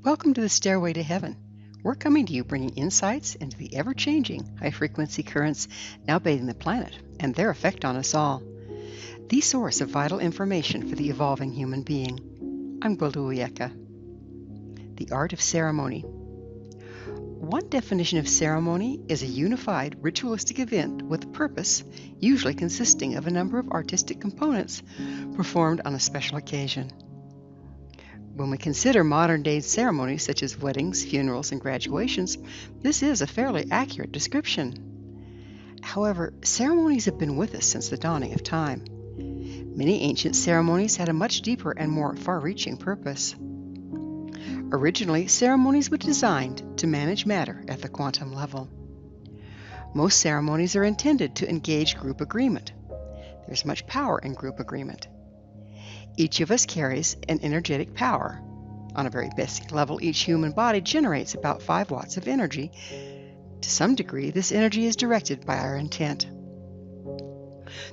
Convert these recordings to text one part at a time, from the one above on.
Welcome to the Stairway to Heaven. We're coming to you bringing insights into the ever-changing high-frequency currents now bathing the planet and their effect on us all. The source of vital information for the evolving human being. I'm Gwilda Wiyaka. The art of ceremony. One definition of ceremony is a unified ritualistic event with a purpose, usually consisting of a number of artistic components performed on a special occasion. When we consider modern-day ceremonies such as weddings, funerals, and graduations, this is a fairly accurate description. However, ceremonies have been with us since the dawning of time. Many ancient ceremonies had a much deeper and more far-reaching purpose. Originally, ceremonies were designed to manage matter at the quantum level. Most ceremonies are intended to engage group agreement. There's much power in group agreement. Each of us carries an energetic power. On a very basic level, each human body generates about 5 watts of energy. To some degree, this energy is directed by our intent.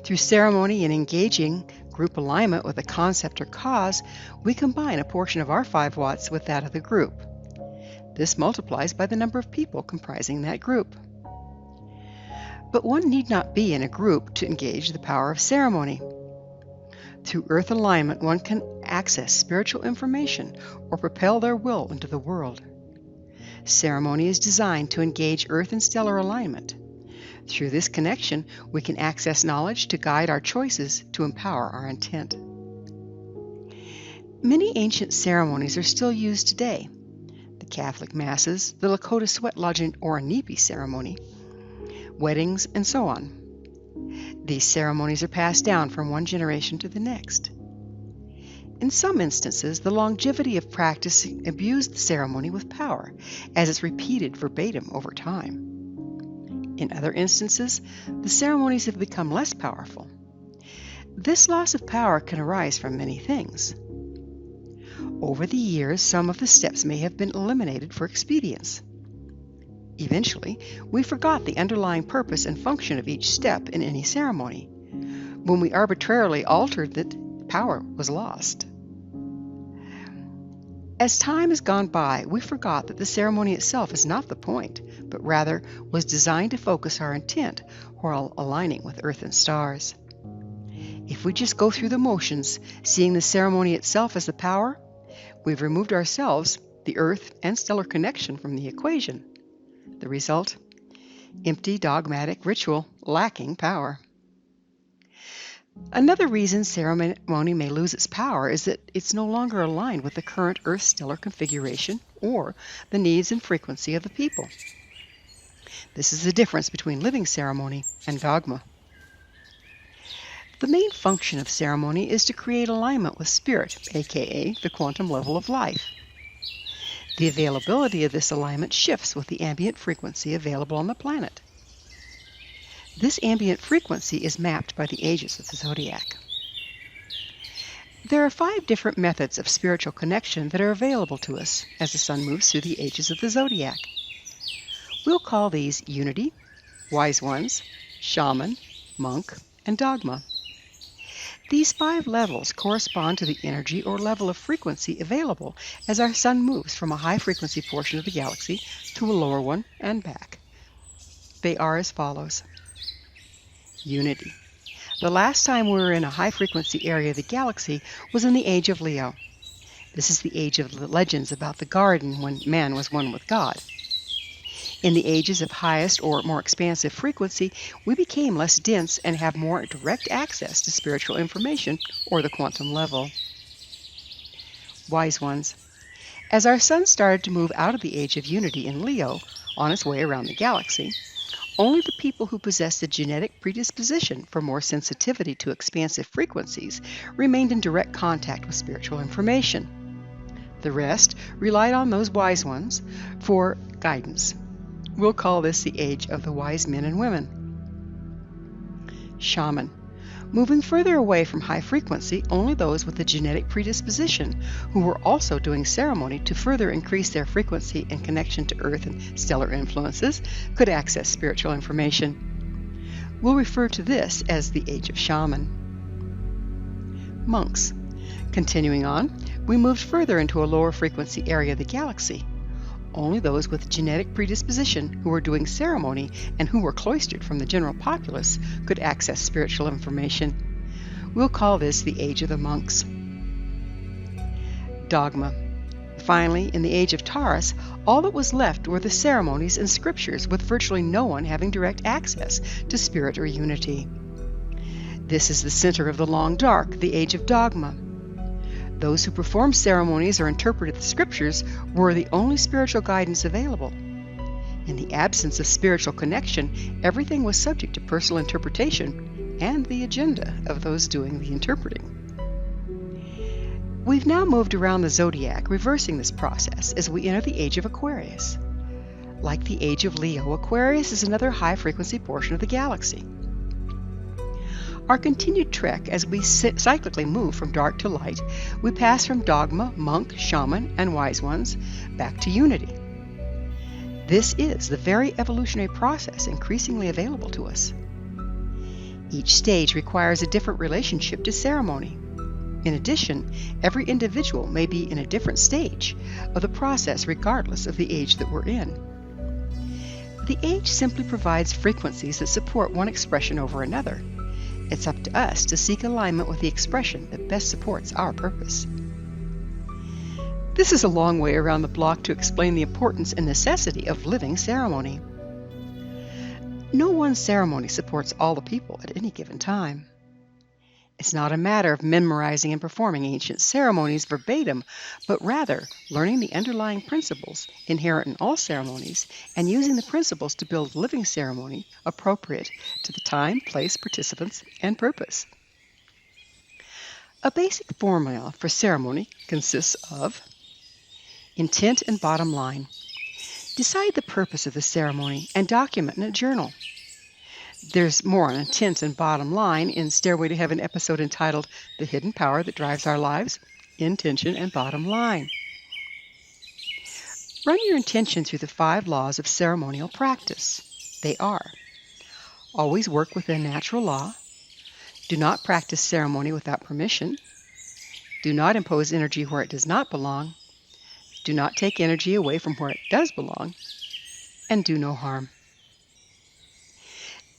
Through ceremony and engaging group alignment with a concept or cause, we combine a portion of our 5 watts with that of the group. This multiplies by the number of people comprising that group. But one need not be in a group to engage the power of ceremony. Through earth alignment, one can access spiritual information or propel their will into the world. Ceremony is designed to engage earth and stellar alignment. Through this connection, we can access knowledge to guide our choices to empower our intent. Many ancient ceremonies are still used today. The Catholic Masses, the Lakota Sweat Lodging or Inipi ceremony, weddings, and so on. These ceremonies are passed down from one generation to the next. In some instances, the longevity of practice imbues the ceremony with power, as it's repeated verbatim over time. In other instances, the ceremonies have become less powerful. This loss of power can arise from many things. Over the years, some of the steps may have been eliminated for expedience. Eventually, we forgot the underlying purpose and function of each step in any ceremony. When we arbitrarily altered it, power was lost. As time has gone by, we forgot that the ceremony itself is not the point, but rather was designed to focus our intent while aligning with earth and stars. If we just go through the motions, seeing the ceremony itself as the power, we've removed ourselves, the earth and stellar connection from the equation. The result? Empty, dogmatic ritual lacking power. Another reason ceremony may lose its power is that it's no longer aligned with the current Earth stellar configuration or the needs and frequency of the people. This is the difference between living ceremony and dogma. The main function of ceremony is to create alignment with spirit, aka the quantum level of life. The availability of this alignment shifts with the ambient frequency available on the planet. This ambient frequency is mapped by the ages of the zodiac. There are 5 different methods of spiritual connection that are available to us as the sun moves through the ages of the zodiac. We'll call these unity, wise ones, shaman, monk, and dogma. These 5 levels correspond to the energy or level of frequency available as our sun moves from a high-frequency portion of the galaxy to a lower one and back. They are as follows. Unity. The last time we were in a high-frequency area of the galaxy was in the age of Leo. This is the age of the legends about the garden when man was one with God. In the ages of highest or more expansive frequency, we became less dense and have more direct access to spiritual information or the quantum level. Wise ones. As our sun started to move out of the age of unity in Leo on its way around the galaxy, only the people who possessed a genetic predisposition for more sensitivity to expansive frequencies remained in direct contact with spiritual information. The rest relied on those wise ones for guidance. We'll call this the age of the wise men and women. Shaman. Moving further away from high frequency, only those with a genetic predisposition who were also doing ceremony to further increase their frequency and connection to earth and stellar influences could access spiritual information. We'll refer to this as the age of shaman. Monks. Continuing on, we moved further into a lower frequency area of the galaxy. Only those with genetic predisposition who were doing ceremony and who were cloistered from the general populace could access spiritual information. We'll call this the Age of the Monks. Dogma. Finally, in the Age of Taurus, all that was left were the ceremonies and scriptures, with virtually no one having direct access to spirit or unity. This is the center of the Long Dark, the Age of Dogma. Those who performed ceremonies or interpreted the scriptures were the only spiritual guidance available. In the absence of spiritual connection, everything was subject to personal interpretation and the agenda of those doing the interpreting. We've now moved around the zodiac, reversing this process as we enter the Age of Aquarius. Like the Age of Leo, Aquarius is another high-frequency portion of the galaxy. Our continued trek as we cyclically move from dark to light, we pass from dogma, monk, shaman, and wise ones back to unity. This is the very evolutionary process increasingly available to us. Each stage requires a different relationship to ceremony. In addition, every individual may be in a different stage of the process regardless of the age that we're in. The age simply provides frequencies that support one expression over another. It's up to us to seek alignment with the expression that best supports our purpose. This is a long way around the block to explain the importance and necessity of living ceremony. No one ceremony supports all the people at any given time. It's not a matter of memorizing and performing ancient ceremonies verbatim, but rather learning the underlying principles inherent in all ceremonies and using the principles to build a living ceremony appropriate to the time, place, participants, and purpose. A basic formula for ceremony consists of intent and bottom line. Decide the purpose of the ceremony and document in a journal. There's more on intent and bottom line in Stairway to Heaven episode entitled The Hidden Power That Drives Our Lives, Intention and Bottom Line. Run your intention through the 5 laws of ceremonial practice. They are: always work within natural law, do not practice ceremony without permission, do not impose energy where it does not belong, do not take energy away from where it does belong, and do no harm.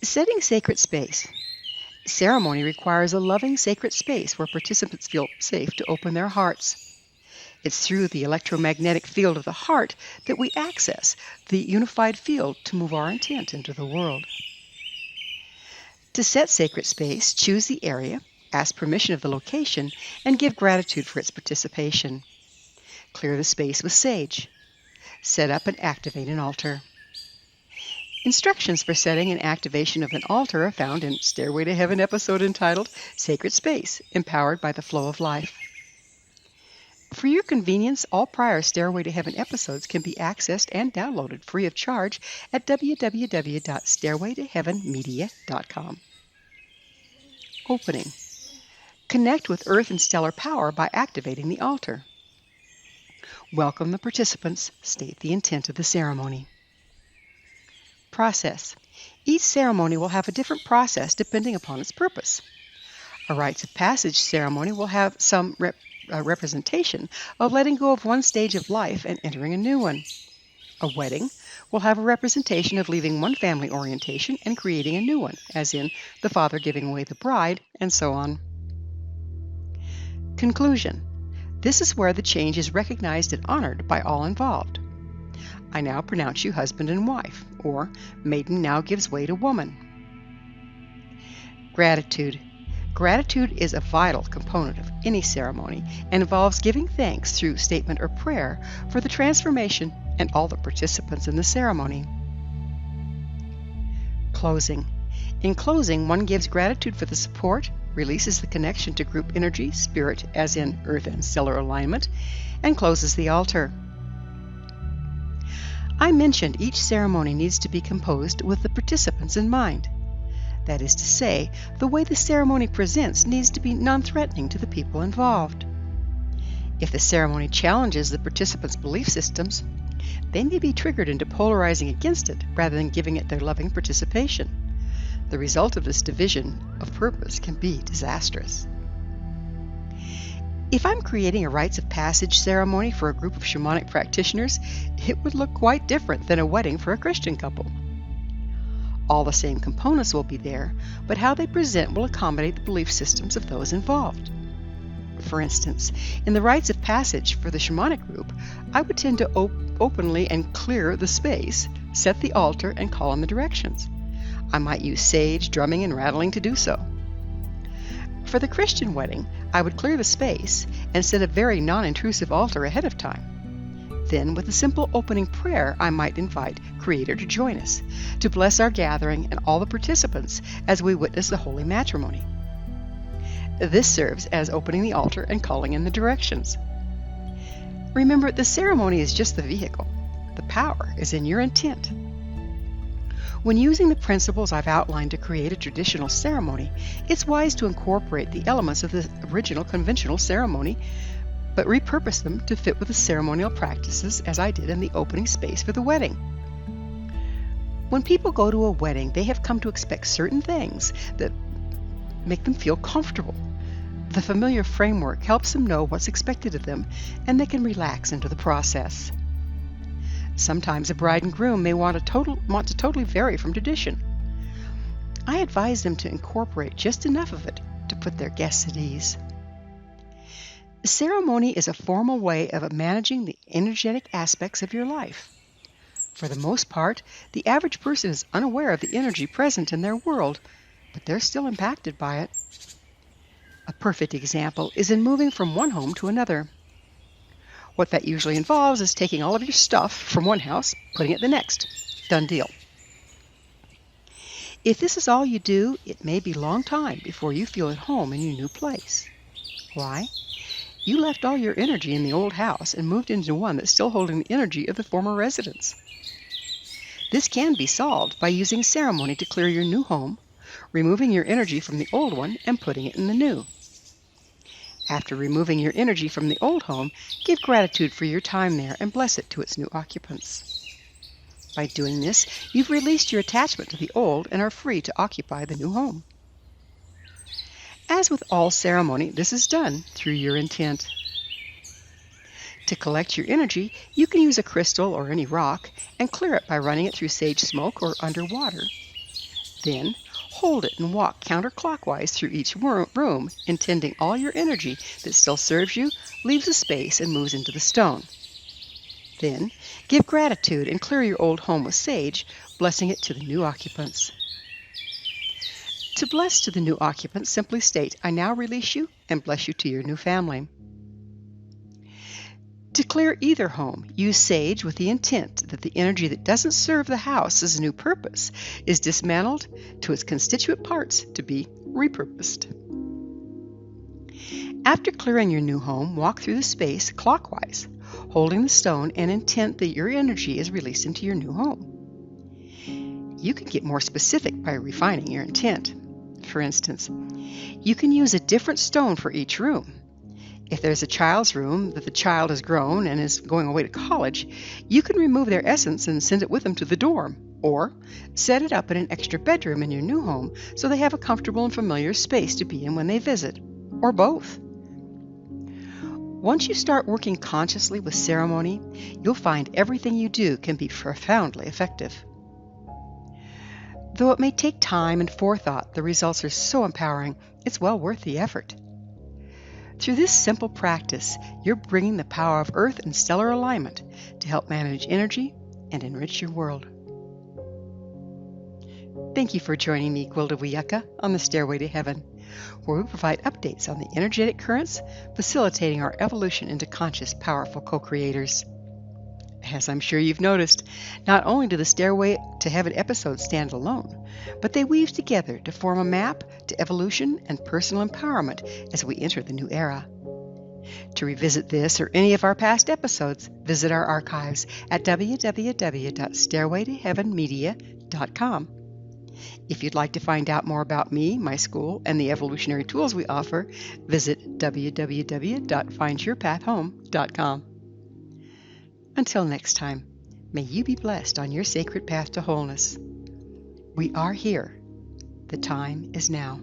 Setting sacred space. Ceremony requires a loving sacred space where participants feel safe to open their hearts. It's through the electromagnetic field of the heart that we access the unified field to move our intent into the world. To set sacred space, choose the area, ask permission of the location, and give gratitude for its participation. Clear the space with sage. Set up and activate an altar. Instructions for setting and activation of an altar are found in Stairway to Heaven episode entitled Sacred Space, Empowered by the Flow of Life. For your convenience, all prior Stairway to Heaven episodes can be accessed and downloaded free of charge at www.stairwaytoheavenmedia.com. Opening. Connect with Earth and stellar power by activating the altar. Welcome the participants. State the intent of the ceremony. Process. Each ceremony will have a different process depending upon its purpose. A rites of passage ceremony will have some representation of letting go of one stage of life and entering a new one. A wedding will have a representation of leaving one family orientation and creating a new one, as in the father giving away the bride, and so on. Conclusion. This is where the change is recognized and honored by all involved. I now pronounce you husband and wife, or maiden now gives way to woman. Gratitude. Gratitude is a vital component of any ceremony and involves giving thanks through statement or prayer for the transformation and all the participants in the ceremony. Closing. In closing, one gives gratitude for the support, releases the connection to group energy, spirit, as in earth and stellar alignment, and closes the altar. I mentioned each ceremony needs to be composed with the participants in mind. That is to say, the way the ceremony presents needs to be non-threatening to the people involved. If the ceremony challenges the participants' belief systems, they may be triggered into polarizing against it rather than giving it their loving participation. The result of this division of purpose can be disastrous. If I'm creating a rites of passage ceremony for a group of shamanic practitioners, it would look quite different than a wedding for a Christian couple. All the same components will be there, but how they present will accommodate the belief systems of those involved. For instance, in the rites of passage for the shamanic group, I would tend to openly and clear the space, set the altar, and call in the directions. I might use sage, drumming, and rattling to do so. For the Christian wedding, I would clear the space and set a very non-intrusive altar ahead of time. Then, with a simple opening prayer, I might invite Creator to join us, to bless our gathering and all the participants as we witness the holy matrimony. This serves as opening the altar and calling in the directions. Remember, the ceremony is just the vehicle. The power is in your intent. When using the principles I've outlined to create a traditional ceremony, it's wise to incorporate the elements of the original conventional ceremony, but repurpose them to fit with the ceremonial practices as I did in the opening space for the wedding. When people go to a wedding, they have come to expect certain things that make them feel comfortable. The familiar framework helps them know what's expected of them, and they can relax into the process. Sometimes a bride and groom may want to totally vary from tradition. I advise them to incorporate just enough of it to put their guests at ease. The ceremony is a formal way of managing the energetic aspects of your life. For the most part, the average person is unaware of the energy present in their world, but they're still impacted by it. A perfect example is in moving from one home to another. What that usually involves is taking all of your stuff from one house, putting it in the next. Done deal. If this is all you do, it may be a long time before you feel at home in your new place. Why? You left all your energy in the old house and moved into one that's still holding the energy of the former residence. This can be solved by using ceremony to clear your new home, removing your energy from the old one and putting it in the new. After removing your energy from the old home, give gratitude for your time there and bless it to its new occupants. By doing this, you've released your attachment to the old and are free to occupy the new home. As with all ceremony, this is done through your intent. To collect your energy, you can use a crystal or any rock and clear it by running it through sage smoke or underwater. Then, hold it and walk counterclockwise through each room, intending all your energy that still serves you leaves the space and moves into the stone. Then, give gratitude and clear your old home with sage, blessing it to the new occupants. To bless to the new occupants, simply state, "I now release you and bless you to your new family." To clear either home, use sage with the intent that the energy that doesn't serve the house's new purpose is dismantled to its constituent parts to be repurposed. After clearing your new home, walk through the space clockwise, holding the stone and intent that your energy is released into your new home. You can get more specific by refining your intent. For instance, you can use a different stone for each room. If there's a child's room that the child has grown and is going away to college, you can remove their essence and send it with them to the dorm, or set it up in an extra bedroom in your new home so they have a comfortable and familiar space to be in when they visit, or both. Once you start working consciously with ceremony, you'll find everything you do can be profoundly effective. Though it may take time and forethought, the results are so empowering, it's well worth the effort. Through this simple practice, you're bringing the power of earth and stellar alignment to help manage energy and enrich your world. Thank you for joining me, Gwilda Wiyaka, on the Stairway to Heaven, where we provide updates on the energetic currents facilitating our evolution into conscious, powerful co-creators. As I'm sure you've noticed, not only do the Stairway to Heaven episodes stand alone, but they weave together to form a map to evolution and personal empowerment as we enter the new era. To revisit this or any of our past episodes, visit our archives at www.stairwaytoheavenmedia.com. If you'd like to find out more about me, my school, and the evolutionary tools we offer, visit www.findyourpathhome.com. Until next time, may you be blessed on your sacred path to wholeness. We are here. The time is now.